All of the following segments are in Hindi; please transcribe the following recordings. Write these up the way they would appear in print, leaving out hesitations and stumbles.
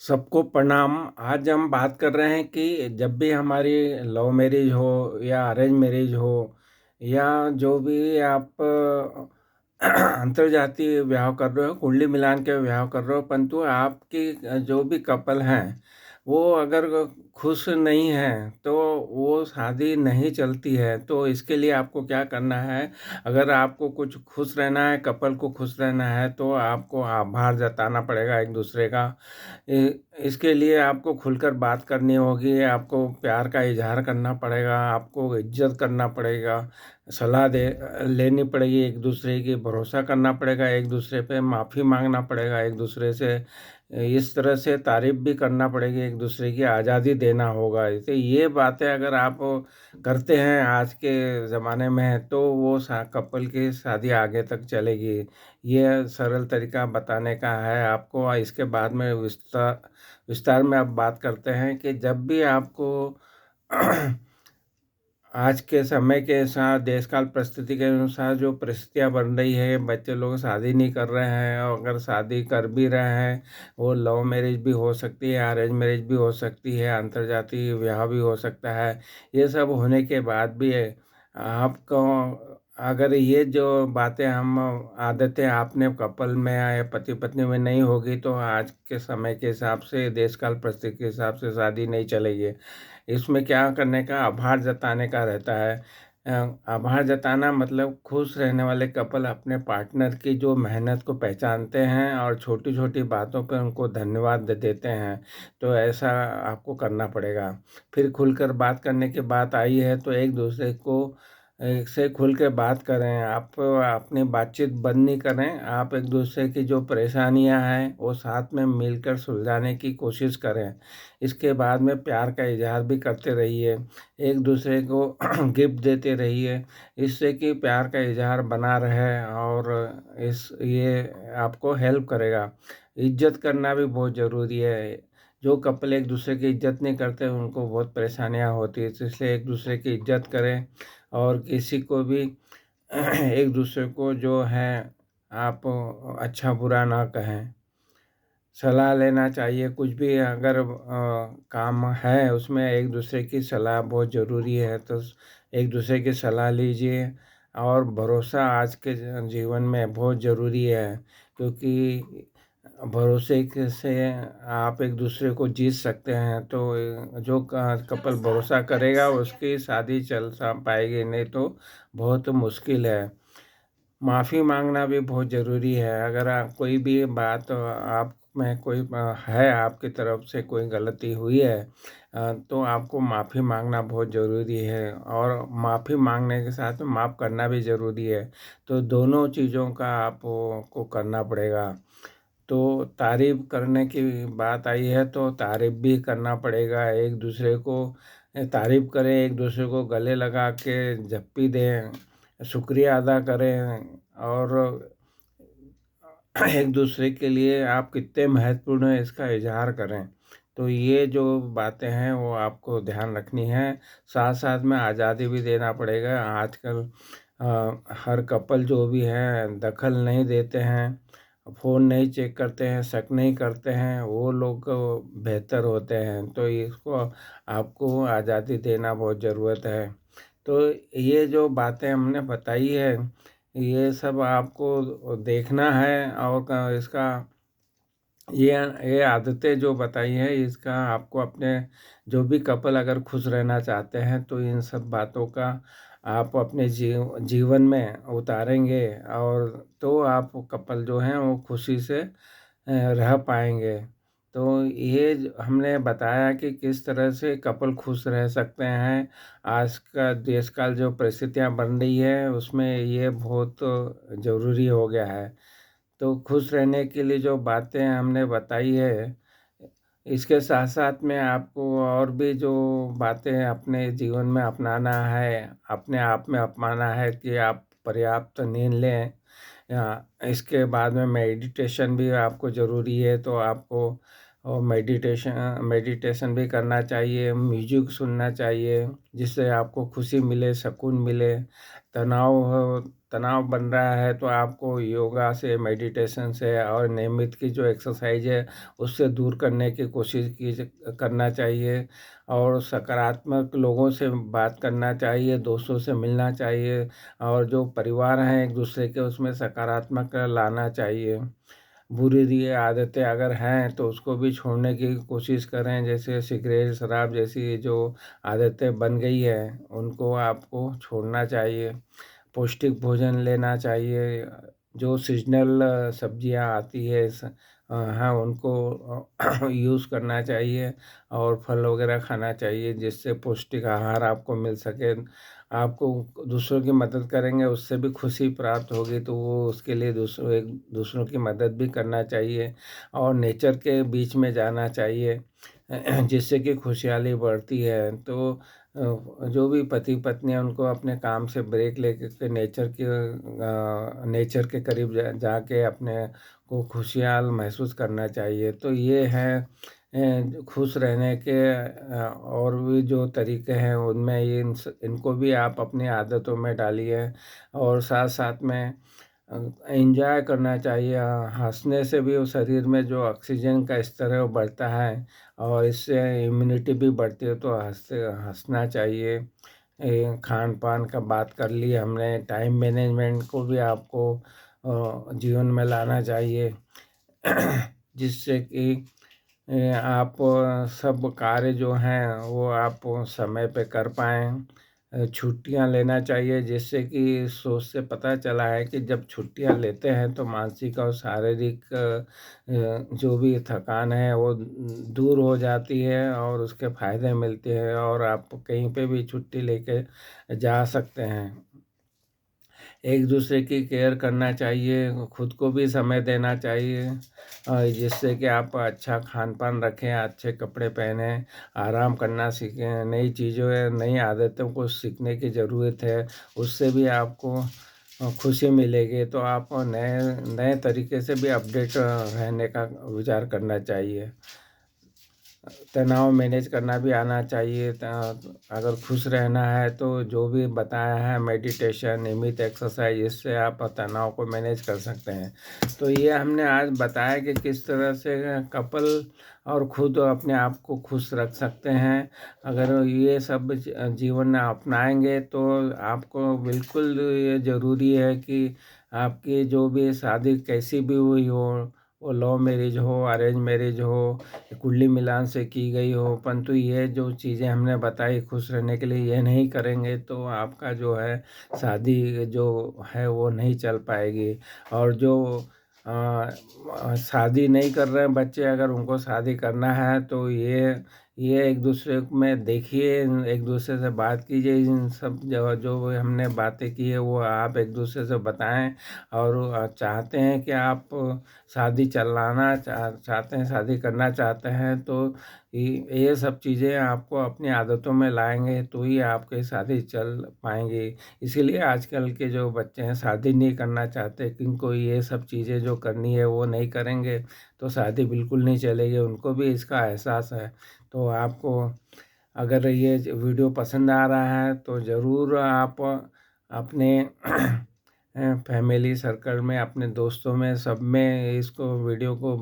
सबको प्रणाम। आज हम बात कर रहे हैं कि जब भी हमारी लव मैरिज हो या अरेंज मैरिज हो या जो भी आप अंतर्जातीय विवाह कर रहे हो, कुंडली मिलान के विवाह कर रहे हो, परंतु आपकी जो भी कपल हैं वो अगर खुश नहीं है तो वो शादी नहीं चलती है। तो इसके लिए आपको क्या करना है? अगर आपको कुछ खुश रहना है, कपल को खुश रहना है, तो आपको आभार जताना पड़ेगा एक दूसरे का। इसके लिए आपको खुलकर बात करनी होगी, आपको प्यार का इजहार करना पड़ेगा, आपको इज्जत करना पड़ेगा, सलाह दे लेनी पड़ेगी एक दूसरे की, भरोसा करना पड़ेगा एक दूसरे पे, माफ़ी मांगना पड़ेगा एक दूसरे से। इस तरह से तारीफ भी करना पड़ेगी एक दूसरे की, आज़ादी देना होगा। तो ये बातें अगर आप करते हैं आज के ज़माने में, तो वो कपल की शादी आगे तक चलेगी। ये सरल तरीका बताने का है आपको। इसके बाद में विस्तार विस्तार में अब बात करते हैं कि जब भी आपको आज के समय के साथ देश काल परिस्थिति के अनुसार जो परिस्थितियाँ बन रही है, बच्चे लोग शादी नहीं कर रहे हैं, और अगर शादी कर भी रहे हैं, वो लव मैरिज भी हो सकती है, अरेंज मैरिज भी हो सकती है, अंतर्जातीय विवाह भी हो सकता है। ये सब होने के बाद भी आपको, अगर ये जो बातें हम आदतें आपने कपल में या पति पत्नी में नहीं होगी, तो आज के समय के हिसाब से, देश काल परिस्थिति के हिसाब से शादी नहीं चलेगी। इसमें क्या करने का, आभार जताने का रहता है। आभार जताना मतलब खुश रहने वाले कपल अपने पार्टनर की जो मेहनत को पहचानते हैं और छोटी-छोटी बातों पे उनको धन्यवाद दे देते हैं। तो ऐसा आपको करना पड़ेगा। फिर खुलकर बात करने की बात आई है, तो एक दूसरे को से खुल के बात करें। आप अपनी बातचीत बंद नहीं करें। आप एक दूसरे की जो परेशानियां हैं वो साथ में मिलकर सुलझाने की कोशिश करें। इसके बाद में प्यार का इजहार भी करते रहिए, एक दूसरे को गिफ्ट देते रहिए, इससे कि प्यार का इजहार बना रहे, और इस ये आपको हेल्प करेगा। इज्जत करना भी बहुत ज़रूरी है। जो कपल एक दूसरे की इज्जत नहीं करते उनको बहुत परेशानियां होती है, तो इसलिए एक दूसरे की इज्जत करें, और किसी को भी एक दूसरे को जो है आप अच्छा बुरा ना कहें। सलाह लेना चाहिए, कुछ भी अगर काम है उसमें एक दूसरे की सलाह बहुत ज़रूरी है, तो एक दूसरे की सलाह लीजिए। और भरोसा आज के जीवन में बहुत ज़रूरी है, क्योंकि भरोसे से आप एक दूसरे को जीत सकते हैं। तो जो कपल भरोसा करेगा उसकी शादी चल सा पाएगी, नहीं तो बहुत मुश्किल है। माफ़ी मांगना भी बहुत ज़रूरी है। अगर आप कोई भी बात आप में कोई है, आपकी तरफ से कोई गलती हुई है, तो आपको माफ़ी मांगना बहुत ज़रूरी है, और माफ़ी मांगने के साथ में माफ़ करना भी ज़रूरी है। तो दोनों चीज़ों का आपको करना पड़ेगा। तो तारीफ़ करने की बात आई है, तो तारीफ़ भी करना पड़ेगा एक दूसरे को। तारीफ़ करें, एक दूसरे को गले लगा के झप्पी दें, शुक्रिया अदा करें, और एक दूसरे के लिए आप कितने महत्वपूर्ण हैं इसका इज़हार करें। तो ये जो बातें हैं वो आपको ध्यान रखनी है। साथ-साथ में आज़ादी भी देना पड़ेगा। आजकल हर कपल जो भी हैं दखल नहीं देते हैं, फ़ोन नहीं चेक करते हैं, शक नहीं करते हैं, वो लोग बेहतर होते हैं। तो इसको आपको आज़ादी देना बहुत ज़रूरत है। तो ये जो बातें हमने बताई है, ये सब आपको देखना है, और इसका ये आदतें जो बताई हैं, इसका आपको अपने जो भी कपल अगर खुश रहना चाहते हैं, तो इन सब बातों का आप अपने जीवन में उतारेंगे, और तो आप कपल जो हैं वो खुशी से रह पाएँगे। तो ये हमने बताया कि किस तरह से कपल खुश रह सकते हैं। आज का देश काल जो परिस्थितियाँ बन रही है उसमें ये बहुत ज़रूरी हो गया है। तो खुश रहने के लिए जो बातें हमने बताई है, इसके साथ-साथ में आपको और भी जो बातें अपने जीवन में अपनाना है, अपने आप में अपनाना है कि आप पर्याप्त नींद लें, या इसके बाद में मेडिटेशन भी आपको ज़रूरी है, तो आपको मेडिटेशन मेडिटेशन भी करना चाहिए, म्यूज़िक सुनना चाहिए, जिससे आपको खुशी मिले, सुकून मिले। तनाव हो तनाव बन रहा है तो आपको योगा से, मेडिटेशन से और नियमित की जो एक्सरसाइज है उससे दूर करने की कोशिश करना चाहिए। और सकारात्मक लोगों से बात करना चाहिए, दोस्तों से मिलना चाहिए और जो परिवार हैं एक दूसरे के उसमें सकारात्मक लाना चाहिए। बुरी आदतें अगर हैं तो उसको भी छोड़ने की कोशिश करें, जैसे सिगरेट, शराब जैसी जो आदतें बन गई है उनको आपको छोड़ना चाहिए। पौष्टिक भोजन लेना चाहिए, जो सीज़नल सब्जियां आती है हाँ उनको यूज़ करना चाहिए और फल वगैरह खाना चाहिए जिससे पौष्टिक आहार आपको मिल सके। आपको दूसरों की मदद करेंगे उससे भी खुशी प्राप्त होगी तो वो उसके लिए दूसरों की मदद भी करना चाहिए और नेचर के बीच में जाना चाहिए जिससे कि खुशहाली बढ़ती है। तो जो भी पति पत्नी हैं उनको अपने काम से ब्रेक लेकर के नेचर के करीब जाके अपने को खुशहाल महसूस करना चाहिए। तो ये है खुश रहने के और भी जो तरीके हैं उनमें इनको भी आप अपनी आदतों में डालिए और साथ साथ में एंजॉय करना चाहिए। हँसने से भी वो शरीर में जो ऑक्सीजन का स्तर है वो बढ़ता है और इससे इम्यूनिटी भी बढ़ती है, तो हँसना चाहिए। खान पान का बात कर ली हमने, टाइम मैनेजमेंट को भी आपको जीवन में लाना चाहिए जिससे कि आप सब कार्य जो हैं वो आप समय पे कर पाएँ। छुट्टियां लेना चाहिए जिससे कि सोच से पता चला है कि जब छुट्टियां लेते हैं तो मानसिक और शारीरिक जो भी थकान है वो दूर हो जाती है और उसके फ़ायदे मिलते हैं और आप कहीं पे भी छुट्टी लेके जा सकते हैं। एक दूसरे की केयर करना चाहिए, खुद को भी समय देना चाहिए जिससे कि आप अच्छा खान-पान रखें, अच्छे कपड़े पहनें, आराम करना सीखें, नई चीज़ों नई आदतों को सीखने की ज़रूरत है, उससे भी आपको खुशी मिलेगी। तो आप नए नए तरीके से भी अपडेट रहने का विचार करना चाहिए। तनाव मैनेज करना भी आना चाहिए। अगर खुश रहना है तो जो भी बताया है मेडिटेशन, नियमित एक्सरसाइज, इससे आप तनाव को मैनेज कर सकते हैं। तो ये हमने आज बताया कि किस तरह से कपल और खुद अपने आप को खुश रख सकते हैं। अगर ये सब जीवन में अपनाएंगे तो आपको बिल्कुल ये ज़रूरी है कि आपकी जो भी शादी कैसी भी हुई हो, वो लव मैरिज हो, अरेंज मैरिज हो, कुंडली मिलान से की गई हो, परंतु ये जो चीज़ें हमने बताई खुश रहने के लिए ये नहीं करेंगे तो आपका जो है शादी जो है वो नहीं चल पाएगी। और जो शादी नहीं कर रहे हैं बच्चे, अगर उनको शादी करना है तो ये एक दूसरे में देखिए, एक दूसरे से बात कीजिए, इन सब जो जो भी हमने बातें की है वो आप एक दूसरे से बताएं। और चाहते हैं कि आप शादी चलाना चाहते हैं, शादी करना चाहते हैं तो ये सब चीज़ें आपको अपनी आदतों में लाएंगे तो ही आपकी शादी चल पाएंगी। इसीलिए आजकल के जो बच्चे हैं शादी नहीं करना चाहते, किनको ये सब चीज़ें जो करनी है वो नहीं करेंगे तो शादी बिल्कुल नहीं चलेगी, उनको भी इसका एहसास है। तो आपको अगर ये वीडियो पसंद आ रहा है तो ज़रूर आप अपने फैमिली सर्कल में, अपने दोस्तों में, सब में इसको वीडियो को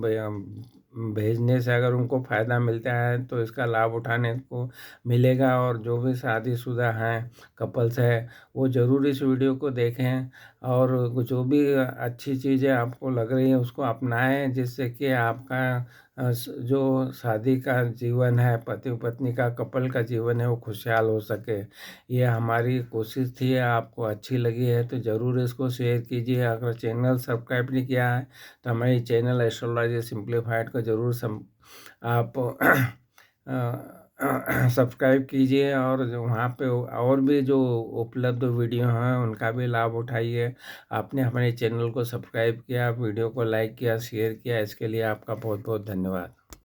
भेजने से अगर उनको फ़ायदा मिलता है तो इसका लाभ उठाने को मिलेगा। और जो भी शादीशुदा हैं, कपल्स हैं, वो ज़रूर इस वीडियो को देखें और जो भी अच्छी चीज़ें आपको लग रही हैं उसको अपनाएं जिससे कि आपका जो शादी का जीवन है, पति पत्नी का, कपल का जीवन है, वो खुशहाल हो सके। ये हमारी कोशिश थी, आपको अच्छी लगी है तो ज़रूर इसको शेयर कीजिए। अगर चैनल सब्सक्राइब नहीं किया है तो हमारे चैनल एस्ट्रोलॉजी सिंप्लीफाइड को ज़रूर आप सब्सक्राइब कीजिए और जो वहाँ पे और भी जो उपलब्ध वीडियो हैं उनका भी लाभ उठाइए। आपने हमारे चैनल को सब्सक्राइब किया, वीडियो को लाइक किया, शेयर किया, इसके लिए आपका बहुत बहुत धन्यवाद।